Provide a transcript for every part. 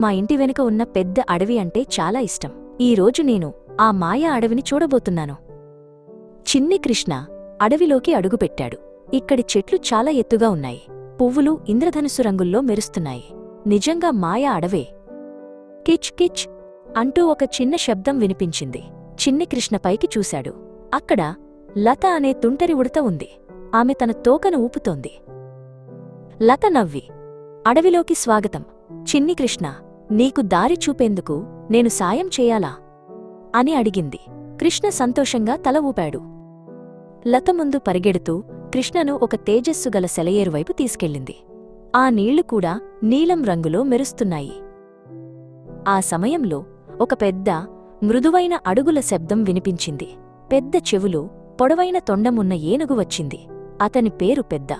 మా ఇంటి వెనుక ఉన్న పెద్ద అడవి అంటే చాలా ఇష్టం. ఈరోజు నేను ఆ మాయా అడవిని చూడబోతున్నాను. చిన్ని కృష్ణ అడవిలోకి అడుగుపెట్టాడు. ఇక్కడి చెట్లు చాలా ఎత్తుగా ఉన్నాయి. పువ్వులు ఇంద్రధనుస్సు రంగుల్లో మెరుస్తున్నాయి. నిజంగా మాయా అడవే. కిచ్ కిచ్ అంటూ ఒక చిన్న శబ్దం వినిపించింది. చిన్ని కృష్ణ పైకి చూశాడు. అక్కడ లత అనే తుంటరి ఉడత ఉంది. ఆమె తన తోకను ఊపుతోంది. లత నవ్వి, అడవిలోకి స్వాగతం. చిన్ని కృష్ణ, నీకు దారి చూపేందుకు నేను సాయం చేయాలా అని అడిగింది. కృష్ణ సంతోషంగా తల ఊపాడు. లత ముందు పరిగెడుతూ కృష్ణను ఒక తేజస్సుగల సెలయేరువైపు తీసుకెళ్ళింది. ఆ నీళ్లు కూడా నీలం రంగులో మెరుస్తున్నాయి. ఆ సమయంలో ఒక పెద్ద మృదువైన అడుగుల శబ్దం వినిపించింది. పెద్ద చెవులు, పొడవైన తొండమున్న ఏనుగు వచ్చింది. అతని పేరు పెద్ద.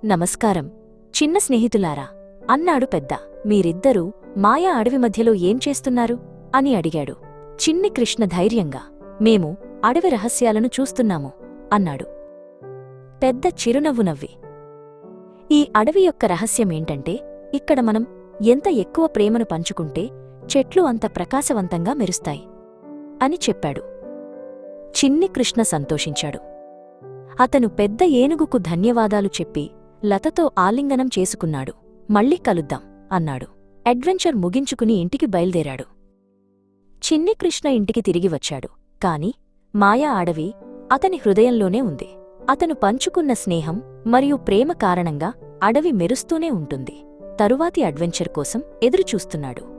నమస్కారం చిన్న స్నేహితులారా అన్నాడు పెద్ద. మీరిద్దరూ మాయా అడవి మధ్యలో ఏం చేస్తున్నారు అని అడిగాడు. చిన్ని కృష్ణ ధైర్యంగా, మేము అడవి రహస్యాలను చూస్తున్నాము అన్నాడు. పెద్ద చిరునవ్వు నవ్వి, ఈ అడవి యొక్క రహస్యమేంటంటే ఇక్కడ మనం ఎంత ఎక్కువ ప్రేమను పంచుకుంటే చెట్లు అంత ప్రకాశవంతంగా మెరుస్తాయి అని చెప్పాడు. చిన్ని కృష్ణ సంతోషించాడు. అతను పెద్ద ఏనుగుకు ధన్యవాదాలు చెప్పి లతతో ఆలింగనం చేసుకున్నాడు. మళ్ళీ కలుద్దాం అన్నాడు. అడ్వెంచర్ ముగించుకుని ఇంటికి బయల్దేరాడు. చిన్ని కృష్ణ ఇంటికి తిరిగి వచ్చాడు. కాని మాయా అడవి అతని హృదయంలోనే ఉంది. అతను పంచుకున్న స్నేహం మరియు ప్రేమ కారణంగా అడవి మెరుస్తూనే ఉంటుంది. తరువాతి అడ్వెంచర్ కోసం ఎదురుచూస్తున్నాడు.